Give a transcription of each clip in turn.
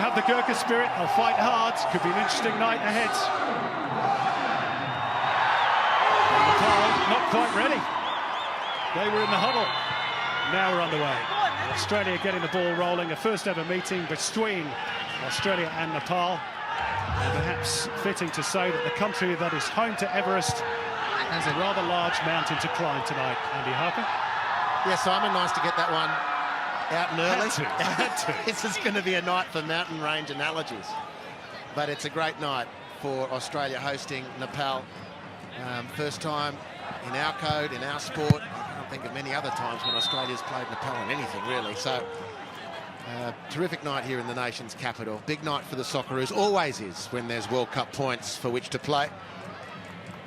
have the Gurkha spirit. They'll fight hard. Could be an interesting night ahead. Nepal not quite ready. They were in the huddle. Now we're underway. Australia getting the ball rolling. A first ever meeting between Australia and Nepal. And perhaps fitting to say that the country that is home to Everest has a rather large mountain to climb tonight. Andy Harper? Yeah, Simon, nice to get that one out and early. Had to. This is going to be a night for mountain range analogies. But it's a great night for Australia hosting Nepal. First time in our code, in our sport. I can't think of many other times when Australia's played Nepal in anything, really. So, terrific night here in the nation's capital. Big night for the Socceroos. Always is when there's World Cup points for which to play.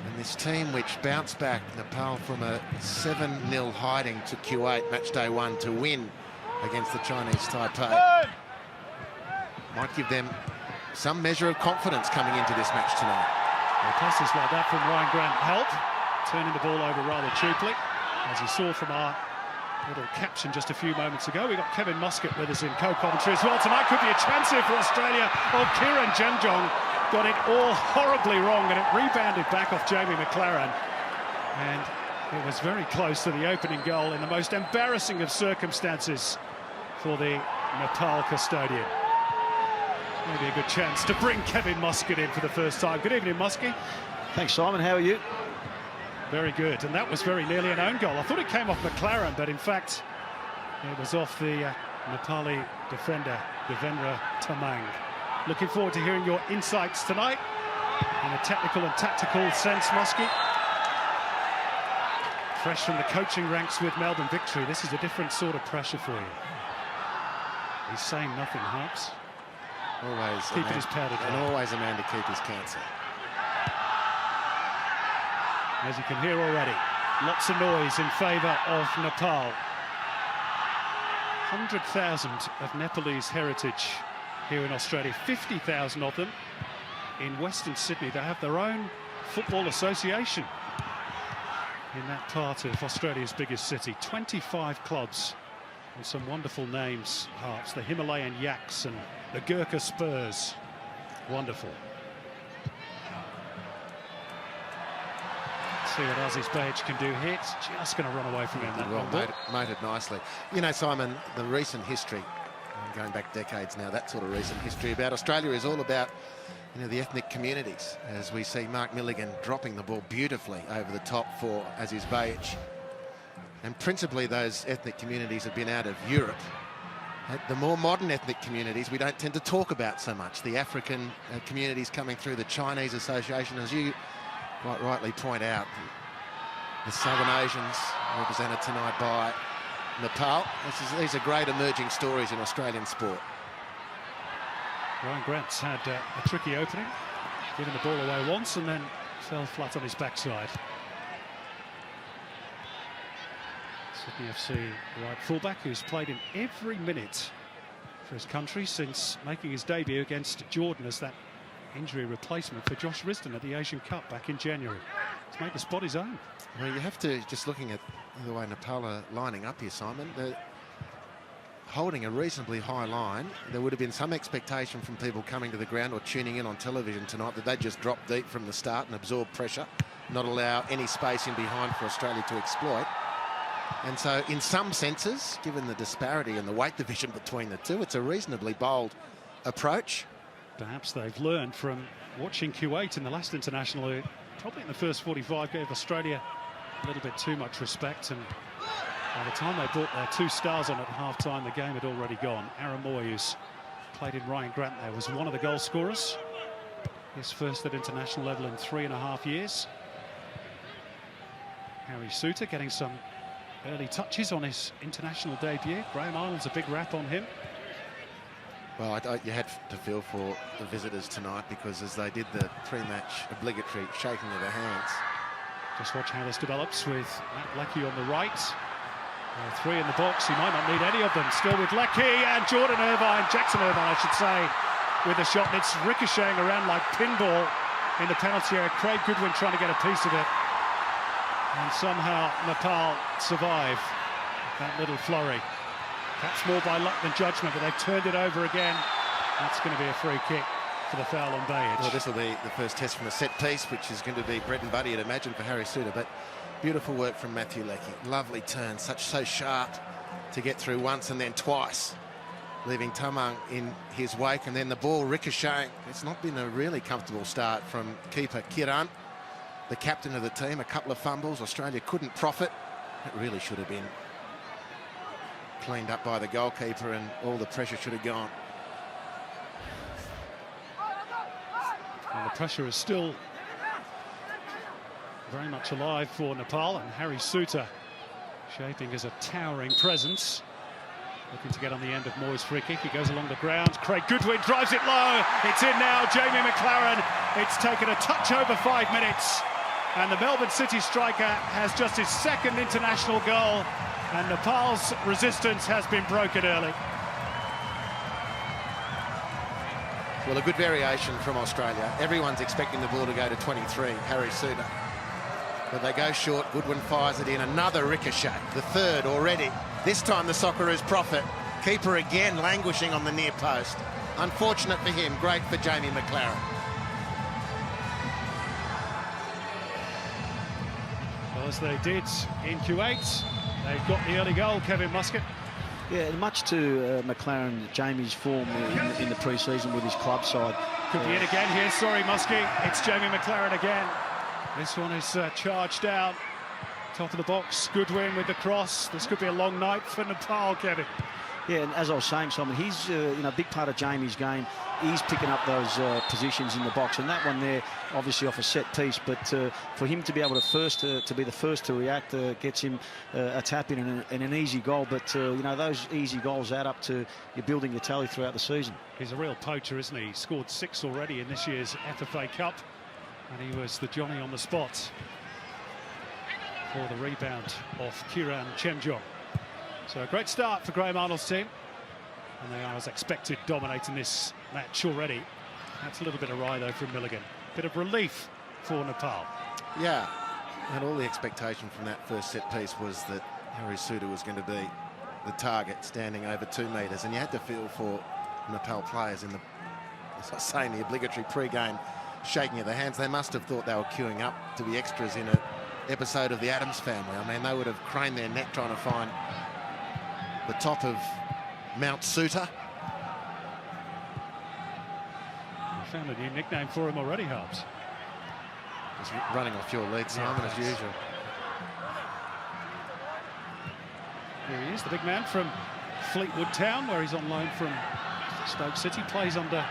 And this team which bounced back Nepal from a 7-0 hiding to Kuwait match day 1 to win against the Chinese Taipei might give them some measure of confidence coming into this match tonight. Well, passes like that from Ryan Grant help, turning the ball over rather cheaply. As you saw from our little caption just a few moments ago, we got Kevin Muscat with us in co-commentary as well. Tonight could be a chance here for Australia. Oh, Kieran Jemjong got it all horribly wrong, and it rebounded back off Jamie McLaren. And it was very close to the opening goal in the most embarrassing of circumstances for the Nepal custodian. Maybe a good chance to bring Kevin Muscat in for the first time. Good evening, Muskie. Thanks, Simon. How are you? Very good, and that was very nearly an own goal. I thought it came off McLaren, but in fact, it was off the Nepali defender, Devendra Tamang. Looking forward to hearing your insights tonight in a technical and tactical sense, Muskie. Fresh from the coaching ranks with Melbourne Victory, this is a different sort of pressure for you. He's saying nothing, Harps. Always keeping his powder dry. And always a man to keep his cancer. As you can hear already, lots of noise in favour of Nepal. 100,000 of Nepalese heritage here in Australia, 50,000 of them in Western Sydney. They have their own football association in that part of Australia's biggest city. 25 clubs and some wonderful names, Harps. The Himalayan Yaks and the Gurkha Spurs. Wonderful. See what Aziz Behich can do here. It's just going to run away from him. That made it nicely. You know, Simon, the recent history, going back decades now, that sort of recent history about Australia is all about, you know, the ethnic communities. As we see Mark Milligan dropping the ball beautifully over the top for Aziz Behich. And principally those ethnic communities have been out of Europe. The more modern ethnic communities we don't tend to talk about so much. The African communities coming through the Chinese Association, as you quite rightly point out, the Southern Asians represented tonight by Nepal. These are great emerging stories in Australian sport. Ryan Grant's had a tricky opening, giving the ball away once and then fell flat on his backside. Sydney FC right fullback, who's played in every minute for his country since making his debut against Jordan as that injury replacement for Josh Risdon at the Asian Cup back in January. He's made the spot his own. Well, you have to, just looking at the way Nepal are lining up here, Simon, they're holding a reasonably high line. There would have been some expectation from people coming to the ground or tuning in on television tonight that they'd just drop deep from the start and absorb pressure, not allow any space in behind for Australia to exploit. And so, in some senses, given the disparity in the weight division between the two, it's a reasonably bold approach. Perhaps they've learned from watching Kuwait in the last international, who probably in the first 45 gave Australia a little bit too much respect, and by the time they brought their 2 stars on at half-time, the game had already gone. Aaron Moy, who's played in Ryan Grant there, was one of the goal scorers. His first at international level in 3.5 years. Harry Suter getting some early touches on his international debut. Graham Arnold's a big rap on him. Well, you had to feel for the visitors tonight, because as they did the pre-match obligatory shaking of their hands. Just watch how this develops with Matt Leckie on the right. 3 in the box, he might not need any of them. Still with Leckie and Jackson Irvine, I should say, with the shot. And it's ricocheting around like pinball in the penalty area. Craig Goodwin trying to get a piece of it. And somehow Nepal survive that little flurry. Perhaps more by luck than judgment, but they've turned it over again. That's going to be a free kick for the foul on Bayage. Well, this will be the first test from a set piece, which is going to be bread and butter, you'd imagine, for Harry Suter. But beautiful work from Matthew Leckie. Lovely turn, so sharp to get through once and then twice, leaving Tamang in his wake, and then the ball ricocheting. It's not been a really comfortable start from keeper Kiran, the captain of the team. A couple of fumbles. Australia couldn't profit. It really should have been cleaned up by the goalkeeper, and all the pressure should have gone. And the pressure is still very much alive for Nepal, and Harry Suter shaping as a towering presence. Looking to get on the end of Moy's free kick. He goes along the ground. Craig Goodwin drives it low. It's in now. Jamie McLaren. It's taken a touch over 5 minutes. And the Melbourne City striker has just his second international goal. And Nepal's resistance has been broken early. Well, a good variation from Australia. Everyone's expecting the ball to go to 23, Harry Suter. But they go short. Goodwin fires it in. Another ricochet, the third already. This time the Socceroos profit. Keeper again languishing on the near post. Unfortunate for him, great for Jamie McLaren. Well, as they did in Kuwait, they've got the early goal, Kevin Muscat. Yeah, and much to McLaren, Jamie's form in the pre-season with his club side. Could be it again here. Sorry, Muskie. It's Jamie McLaren again. This one is charged out. Top of the box, Goodwin with the cross. This could be a long night for Nepal, Kevin. Yeah, and as I was saying, Simon, he's a big part of Jamie's game. He's picking up those positions in the box, and that one there, obviously off a set piece. But for him to be able to be the first to react, gets him a tap in and an easy goal. But those easy goals add up to you're building your tally throughout the season. He's a real poacher, isn't he? He scored 6 already in this year's FFA Cup, and he was the Johnny on the spot for the rebound off Kiran Chemjong. So a great start for Graham Arnold's team, and they are, as expected, dominating this match already. That's a little bit awry though from Milligan. Bit of relief for Nepal. Yeah, and all the expectation from that first set piece was that Harry Suter was going to be the target, standing over 2 metres, and you had to feel for Nepal players in the, as I was saying, the obligatory pre-game shaking of the hands. They must have thought they were queuing up to be extras in an episode of the Addams Family. I mean, they would have craned their neck trying to find the top of Mount Suter. We found a new nickname for him already, Harbs. Just running off your lead, Simon, as usual. Here he is, the big man from Fleetwood Town, where he's on loan from Stoke City. Plays under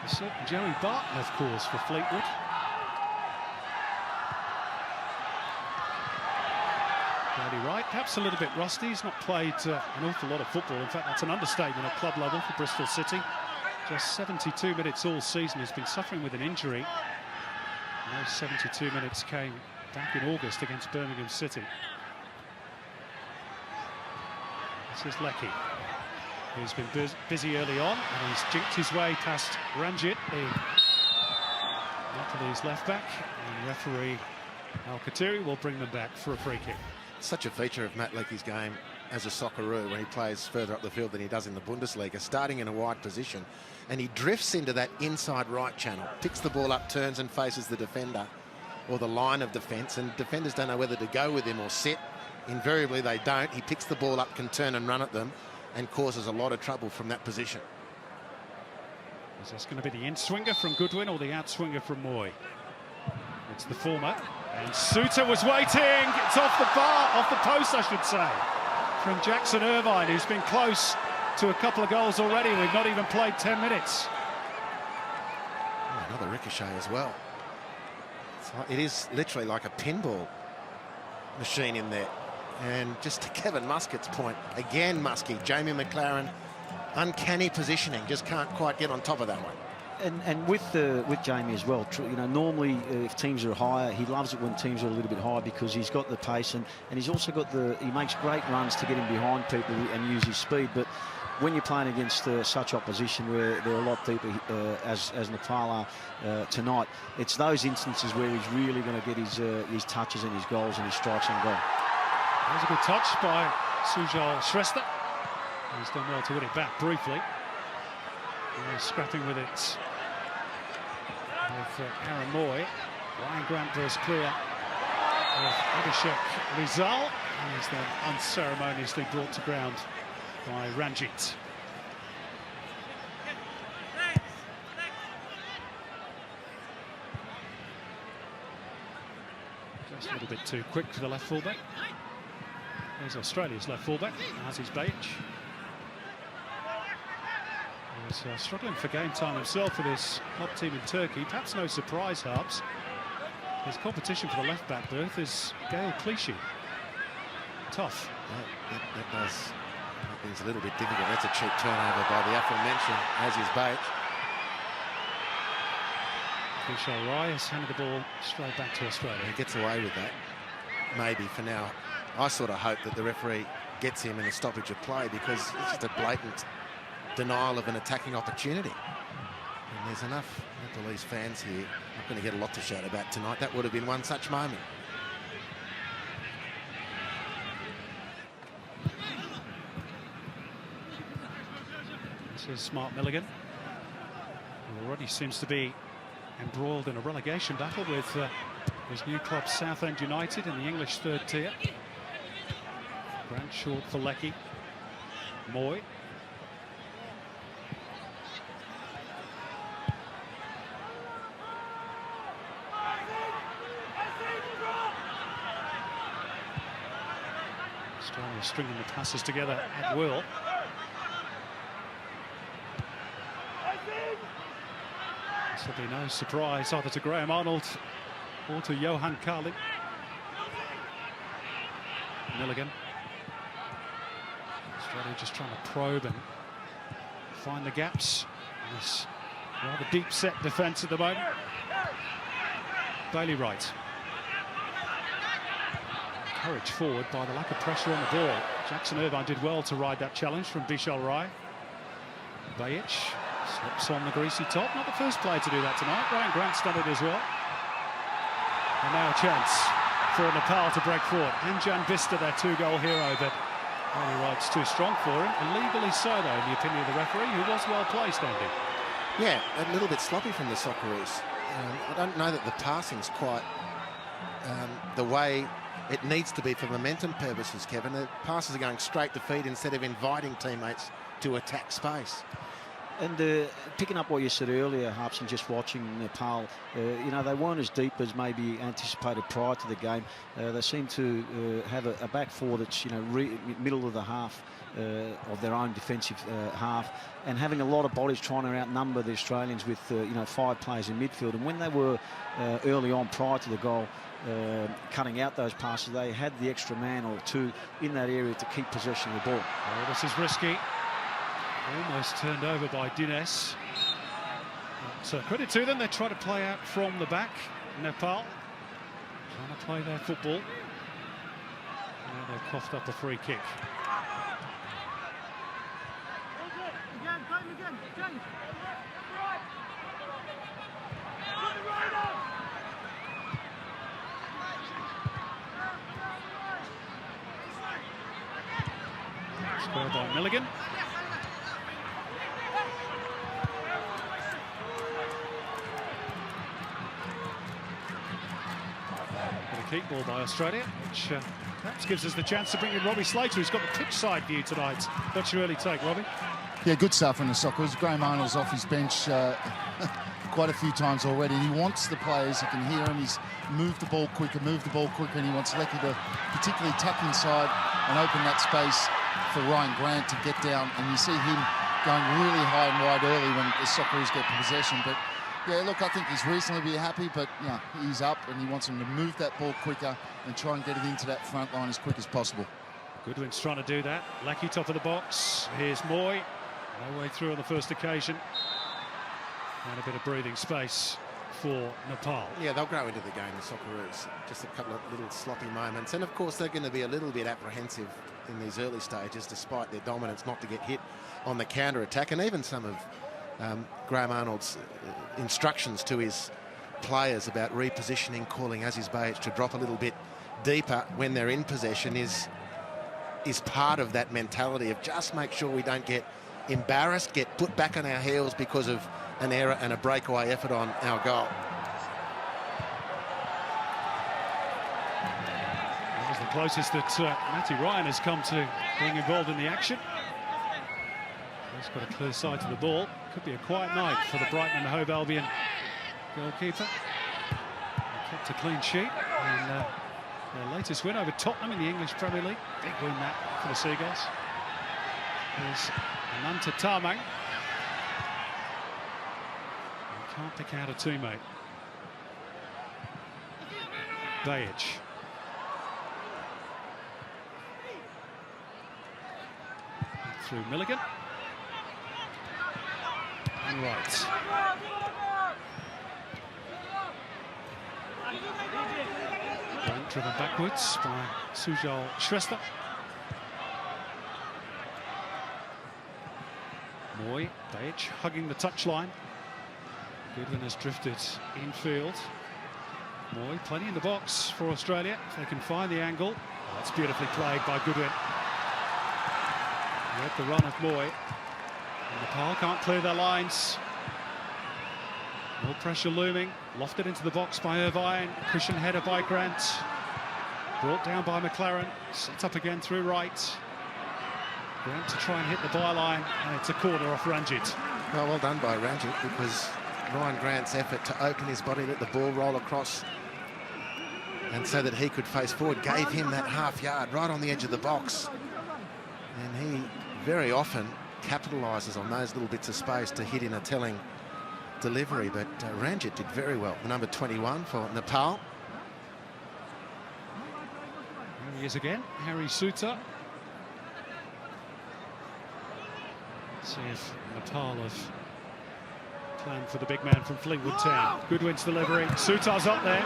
a certain Joey Barton, of course, for Fleetwood. Brady Wright, perhaps a little bit rusty. He's not played an awful lot of football. In fact, that's an understatement at club level for Bristol City. Just 72 minutes all season. He's been suffering with an injury. And those 72 minutes came back in August against Birmingham City. This is Leckie, who's been busy early on, and he's jinked his way past Ranjit, the Nepalese left back, and referee Al-Khatiri will bring them back for a free kick. Such a feature of Matt Leckie's game as a Socceroo when he plays further up the field than he does in the Bundesliga, starting in a wide position, and he drifts into that inside right channel, picks the ball up, turns and faces the defender or the line of defence, and defenders don't know whether to go with him or sit. Invariably they don't. He picks the ball up, can turn and run at them, and causes a lot of trouble from that position. Is this going to be the in-swinger from Goodwin or the out-swinger from Moy? It's the former. And Suter was waiting. It's off the bar, off the post, I should say, from Jackson Irvine, who's been close to a couple of goals already. We've not even played 10 minutes. Oh, another ricochet as well. It is literally like a pinball machine in there. And just to Kevin Muscat's point, again, Muskie, Jamie McLaren, uncanny positioning, just can't quite get on top of that one. And with Jamie as well, normally if teams are higher, he loves it when teams are a little bit higher because he's got the pace and he's also got he makes great runs to get in behind people and use his speed. But when you're playing against such opposition where there are a lot of people as Nepal are tonight, it's those instances where he's really going to get his touches and his goals and his strikes on goal. That was a good touch by Sujal Shrestha. He's done well to win it back briefly. Scrapping with it with Aaron Moy. Ryan Grant goes clear of Abhishek Rizal, and is then unceremoniously brought to ground by Ranjit. Just a little bit too quick for the left fullback. There's Australia's left fullback, Aziz Bayic. He's struggling for game time himself with his club team in Turkey. Perhaps no surprise, Harps. His competition for the left-back berth is Gael Clichy. Tough. That does make things a little bit difficult. That's a cheap turnover by the aforementioned Aziz Bayic. Vishal Rai has handed the ball straight back to Australia. He gets away with that, maybe for now. I sort of hope that the referee gets him in a stoppage of play, because it's just a blatant denial of an attacking opportunity. And there's enough Nepalese fans here. Not going to get a lot to shout about tonight. That would have been one such moment. This is Mark Milligan, who already seems to be embroiled in a relegation battle with his new club Southend United in the English third tier. Grant short for Leckie. Moy. Australia stringing the passes together at will. This will be no surprise either to Graham Arnold or to Johan Carling. Milligan. Australia just trying to probe and find the gaps in this rather deep set defence at the moment. Bailey Wright. Encouraged forward by the lack of pressure on the ball. Jackson Irvine did well to ride that challenge from Vishal Rai. Bayic slips on the greasy top. Not the first player to do that tonight. Ryan Grant's done it as well. And now a chance for Nepal to break forward. Anjan Vista, their two-goal hero, but Bailey Wright's too strong for him. Illegally so, though, in the opinion of the referee, who was well placed, Andy. Yeah, a little bit sloppy from the Socceroos. I don't know that the passing's quite the way it needs to be for momentum purposes, Kevin. The passes are going straight to feet instead of inviting teammates to attack space. And picking up what you said earlier, Harps, and just watching Nepal, you know, they weren't as deep as maybe anticipated prior to the game. They seem to have a back four that's, you know, middle of the half of their own defensive half, and having a lot of bodies trying to outnumber the Australians with, you know, 5 players in midfield. And when they were early on prior to the goal, cutting out those passes, they had the extra man or two in that area to keep possession of the ball. Oh, this is risky. Almost turned over by Dines. So credit to them, they try to play out from the back. Nepal trying to play their football. Now they've coughed up a free kick. Scored by Milligan. Keep ball by Australia, which perhaps gives us the chance to bring in Robbie Slater, who's got the pitch side view tonight. What's your early take, Robbie? Yeah, good stuff from the Socceroos. Graham Arnold's off his bench quite a few times already. He wants the players, you can hear him, he's moved the ball quicker, and he wants Leckie to particularly tuck inside and open that space for Ryan Grant to get down. And you see him going really high and wide early when the Socceroos get possession. But yeah, look, I think he's reasonably happy, but yeah, he's up and he wants him to move that ball quicker and try and get it into that front line as quick as possible. Goodwin's trying to do that. Leckie top of the box. Here's Moy. No way through on the first occasion. And a bit of breathing space for Nepal. Yeah, they'll grow into the game, the Socceroos. Just a couple of little sloppy moments. And of course, they're going to be a little bit apprehensive in these early stages, despite their dominance, not to get hit on the counter-attack. And even some of Graham Arnold's instructions to his players about repositioning, calling Aziz Bayic to drop a little bit deeper when they're in possession is part of that mentality of just make sure we don't get embarrassed, get put back on our heels because of an error and a breakaway effort on our goal. That was the closest that Matty Ryan has come to being involved in the action. He's got a clear side to the ball. Could be a quiet night for the Brighton and Hove Albion goalkeeper. They kept a clean sheet in their latest win over Tottenham in the English Premier League. Big win that for the Seagulls. There's Ananta Tamang. He can't pick out a teammate. Bajic. Through Milligan. And right. Ball driven backwards by Sujal Shrestha. Moy, Bajic hugging the touchline. Goodwin has drifted infield. Moy, plenty in the box for Australia. If they can find the angle. Oh, that's beautifully played by Goodwin. Read the run of Moy. And Nepal can't clear their lines. More pressure looming. Lofted into the box by Irvine. Cushion header by Grant. Brought down by McLaren. Set up again through right. Grant to try and hit the byline. And it's a corner off Ranjit. Well done by Ranjit, because Ryan Grant's effort to open his body, let the ball roll across, and so that he could face forward, gave him that half yard right on the edge of the box. And he very often capitalises on those little bits of space to hit in a telling delivery, but Ranjit did very well. Number 21 for Nepal. Here he is again, Harry Suter. Let's see if Nepal have planned for the big man from Fleetwood Town. Goodwin's delivery, Suter's up there.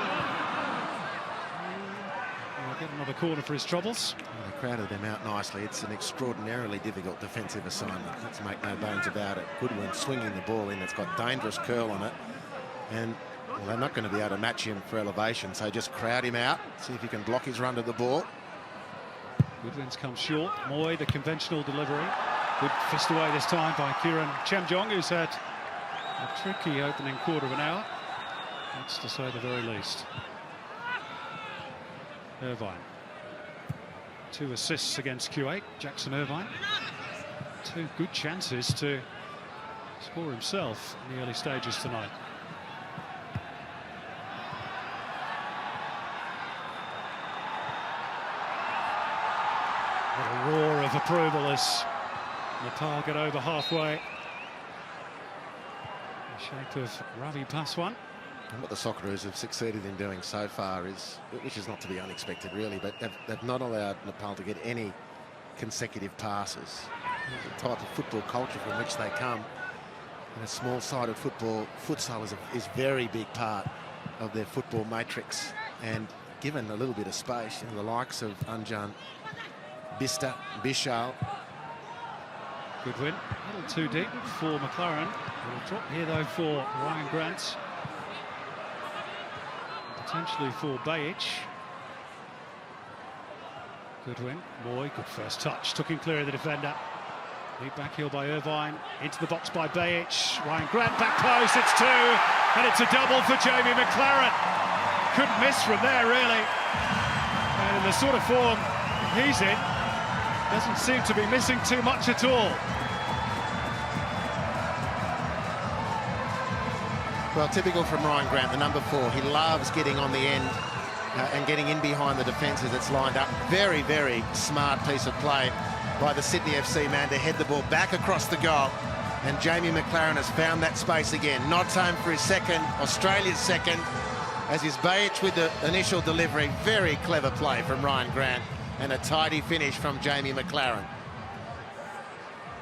He'll get another corner for his troubles. Well, they crowded them out nicely. It's an extraordinarily difficult defensive assignment. Let's make no bones about it. Goodwin swinging the ball in. It's got dangerous curl on it. And well, they're not going to be able to match him for elevation, so just crowd him out, see if he can block his run to the ball. Goodwin's come short. Moy, the conventional delivery. Good fist away this time by Kieran Chemjong, who's had a tricky opening quarter of an hour. That's to say the very least. Irvine. 2 assists against Kuwait, Jackson Irvine. 2 good chances to score himself in the early stages tonight. What a roar of approval as Nepal get over halfway. The shape of Ravi Paswan. And what the Socceroos have succeeded in doing so far is, which is not to be unexpected really, but they've not allowed Nepal to get any consecutive passes. The type of football culture from which they come, in a small side of football, futsal is a very big part of their football matrix. And given a little bit of space, the likes of Anjan, Bista, Bishal. Goodwin, a little too deep for McLaren. Little drop here though for Ryan Grant. Potentially for Bajic. Goodwin, Moy, good first touch, took him clear of the defender. Lead back heel by Irvine, into the box by Bajic. Ryan Grant back close, it's 2, and it's a double for Jamie McLaren. Couldn't miss from there really. And in the sort of form he's in, doesn't seem to be missing too much at all. Well, typical from Ryan Grant, the number 4. He loves getting on the end and getting in behind the defence as it's lined up. Very, very smart piece of play by the Sydney FC man to head the ball back across the goal. And Jamie McLaren has found that space again. Nods home for his second, Australia's second, as is Bajic with the initial delivery. Very clever play from Ryan Grant and a tidy finish from Jamie McLaren.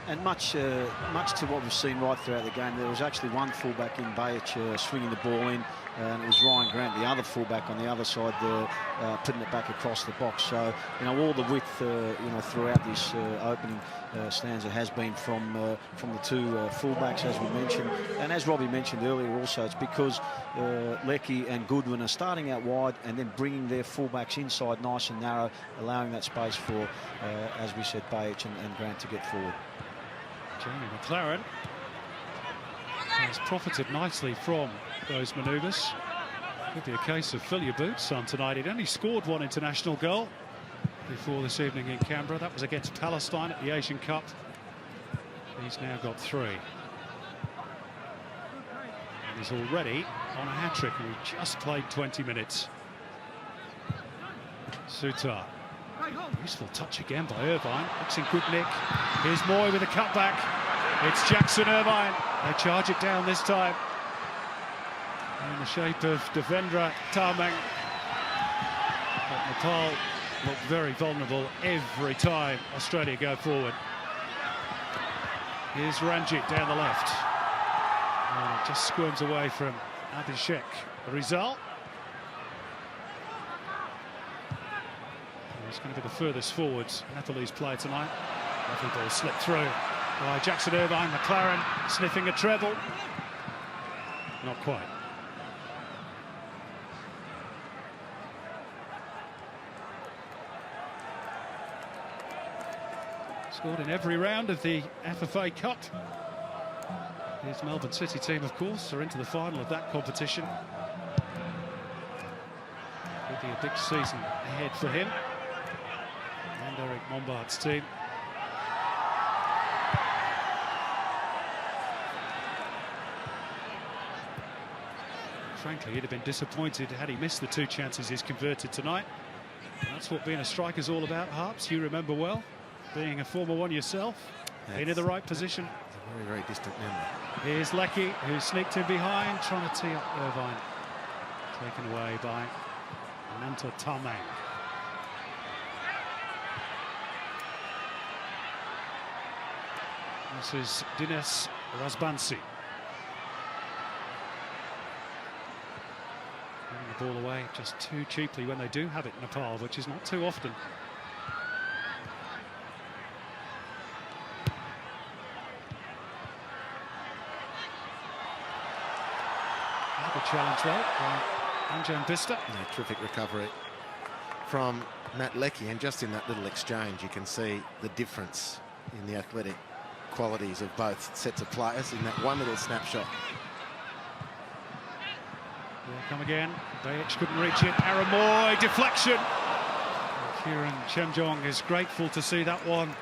And much to what we've seen right throughout the game, there was actually one fullback in Bajic swinging the ball in, and it was Ryan Grant, the other fullback on the other side, putting it back across the box. So, all the width, throughout this opening stanza has been from the 2 fullbacks, as we mentioned. And as Robbie mentioned earlier also, it's because Leckie and Goodwin are starting out wide and then bringing their fullbacks inside nice and narrow, allowing that space for, as we said, Bajic and Grant to get forward. Jamie McLaren has profited nicely from those manoeuvres. Could be a case of fill your boots on tonight. He'd only scored one international goal before this evening in Canberra. That was against Palestine at the Asian Cup. He's now got 3. And he's already on a hat-trick, and we just played 20 minutes. Sutar. Useful touch again by Irvine. Looks in good nick. Here's Moy with a cutback. It's Jackson Irvine. They charge it down this time. In the shape of Devendra Tamang. But Nepal look very vulnerable every time Australia go forward. Here's Ranjit down the left. And it just squirms away from Abhishek Rizal. He's going to be the furthest forwards Nepalese player tonight. Lovely ball slipped through by Jackson Irvine. McLaren sniffing a treble. Not quite. Scored in every round of the FFA Cup. His Melbourne City team, of course, are into the final of that competition. Could be a big season ahead for him and Eric Mombard's team. Frankly, he'd have been disappointed had he missed the 2 chances he's converted tonight. That's what being a striker's all about, Harps. You remember well, being a former one yourself, being in the right position. A very, very distant memory. Here's Lecky, who sneaked in behind, trying to tee up Irvine. Taken away by Ananta Tamang. This is Dinesh Razbansi. Giving the ball away just too cheaply when they do have it in Nepal, which is not too often. Good challenge though by Anjan Bista. Yeah, terrific recovery from Matt Leckie, and just in that little exchange you can see the difference in the athletic qualities of both sets of players in that one little snapshot. Here come again. Bayic couldn't reach it. Aramoy deflection. Kieran Chemjong is grateful to see that one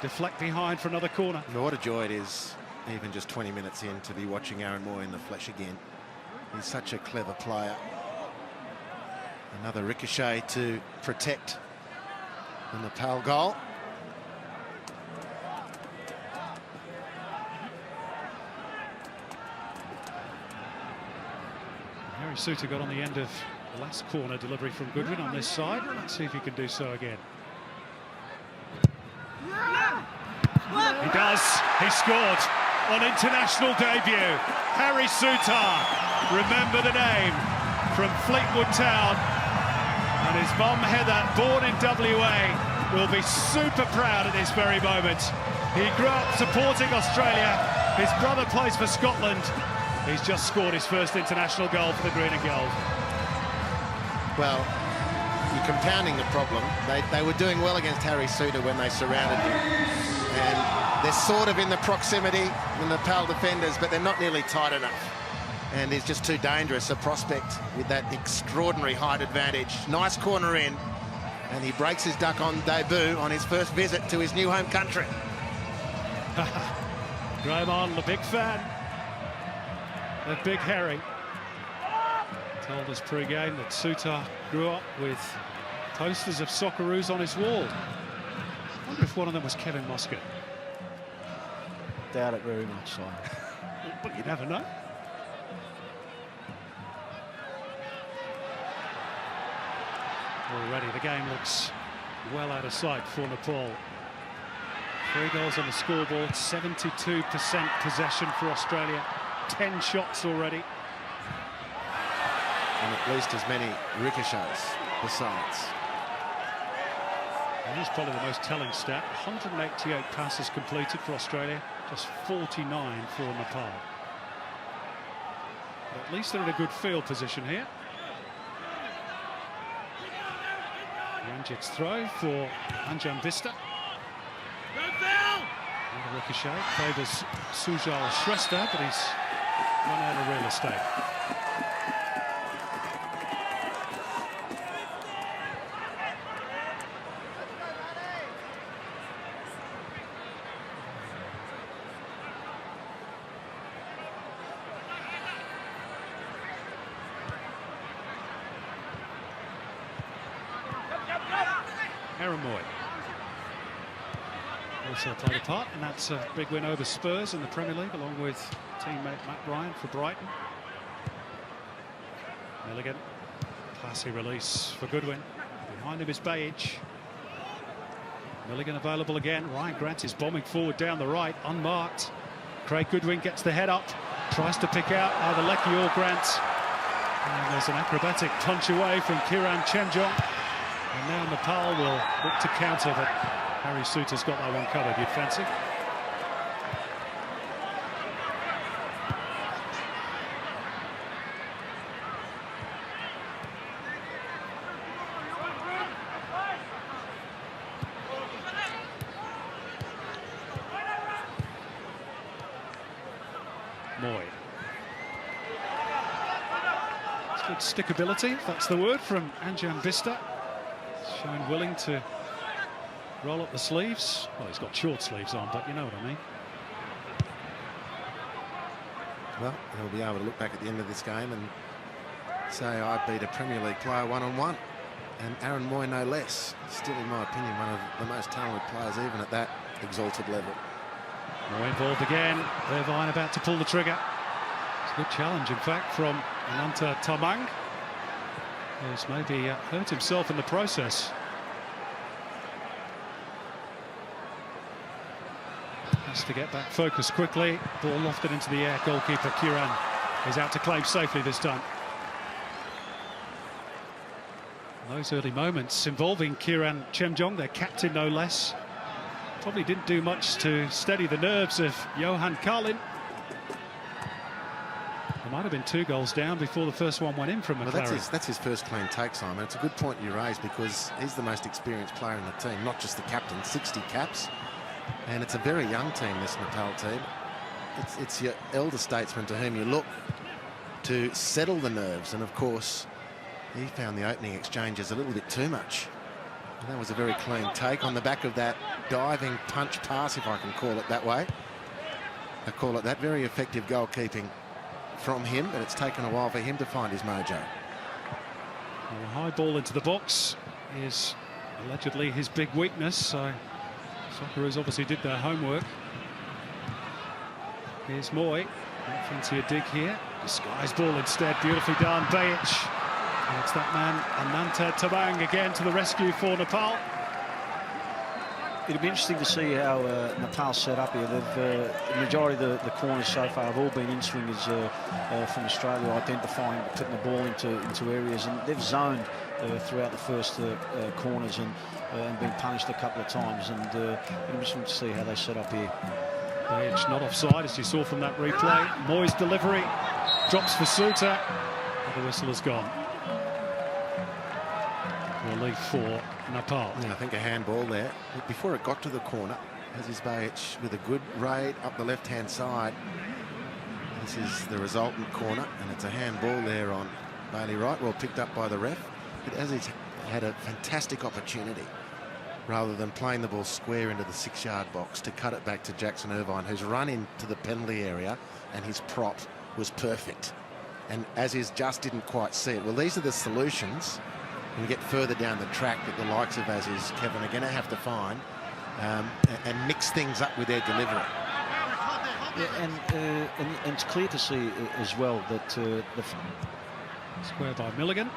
deflect behind for another corner. And what a joy it is, even just 20 minutes in, to be watching Aaron Moy in the flesh again. He's such a clever player. Another ricochet to protect the Nepal goal. Harry Suter got on the end of the last corner delivery from Goodwin on this side. Let's see if he can do so again. He does. He scored on international debut. Harry Suter. Remember the name, from Fleetwood Town. And his mum Heather, born in WA, will be super proud at this very moment. He grew up supporting Australia. His brother plays for Scotland. He's just scored his first international goal for the green and gold. Well, you're compounding the problem. They were doing well against Harry Suter when they surrounded him. And they're sort of in the proximity, the Nepal defenders, but they're not nearly tight enough. And he's just too dangerous a prospect with that extraordinary height advantage. Nice corner in, and he breaks his duck on debut on his first visit to his new home country. Graham Arnold, a big fan of Big Harry. Told us pre-game that Suter grew up with posters of Socceroos on his wall. I wonder if one of them was Kevin Muscat. Doubt it very much, so. But you never know. Already the game looks well out of sight for Nepal. 3 goals on the scoreboard, 72% possession for Australia, 10 shots already. And at least as many ricochets besides. And here's probably the most telling stat. 188 passes completed for Australia, just 49 for Nepal. But at least they're in a good field position here. Ranjit's throw for Anjan Bista. And a ricochet favours Sujal Shrestha, but he's run out of real estate. Aaron Moy also played a part, and that's a big win over Spurs in the Premier League, along with teammate Matt Ryan for Brighton. Milligan, classy release for Goodwin. Behind him is Bajic. Milligan available again. Ryan Grant is bombing forward down the right, unmarked. Craig Goodwin gets the head up, tries to pick out either Leckie or Grant. And there's an acrobatic punch away from Kiran Chemjong. And now Nepal will look to counter, but Harry Souttar's got that one covered, you'd fancy. Moy. It's good stickability, if that's the word, from Anjan Bista. Shown willing to roll up the sleeves. Well, he's got short sleeves on, but you know what I mean. Well, he'll be able to look back at the end of this game and say, I beat a Premier League player one-on-one. And Aaron Moy no less. Still, in my opinion, one of the most talented players, even at that exalted level. Moy involved again. Irvine about to pull the trigger. It's a good challenge, in fact, from Ananta Tamang, who's maybe hurt himself in the process. Has to get back focused quickly. Ball lofted into the air. Goalkeeper Kiran is out to claim safely this time. Those early moments involving Kiran Chemjong, their captain no less, probably didn't do much to steady the nerves of Johan Carlin. There might have been 2 goals down before the first one went in from McLaren. Well, that's his first clean take, Simon. It's a good point you raised, because he's the most experienced player in the team, not just the captain. 60 caps, and it's a very young team, this Nepal team. It's your elder statesman to whom you look to settle the nerves, and of course he found the opening exchanges a little bit too much. And that was a very clean take on the back of that diving punch pass, if I can call it that way. I call it that. Very effective goalkeeping from him, but it's taken a while for him to find his mojo. Well, a high ball into the box is allegedly his big weakness, so Socceroos obviously did their homework. Here's Moy. Don't fancy a dig here. Disguised ball instead, beautifully done. Bajic. And it's that man, Ananta Tamang, again to the rescue for Nepal. It'll be interesting to see how Nepal set up here. The majority of the corners so far have all been in-swingers from Australia, identifying, putting the ball into areas, and they've zoned throughout the first corners and been punished a couple of times. And it'll be interesting to see how they set up here. Bajic not offside, as you saw from that replay. Moy's delivery drops for Souttar. The whistle has gone. Relief for Nepal. Yeah, I think a handball there. Before it got to the corner, as is Bajic with a good raid up the left-hand side. This is the resultant corner, and it's a handball there on Bailey Wright, well picked up by the ref. But as he's had a fantastic opportunity, rather than playing the ball square into the 6-yard box, to cut it back to Jackson Irvine, who's run into the penalty area, and his prop was perfect. And Aziz just didn't quite see it. Well, these are the solutions when we get further down the track that the likes of Aziz, Kevin, are going to have to find and mix things up with their delivery. Yeah, and it's clear to see as well that Square by Milligan.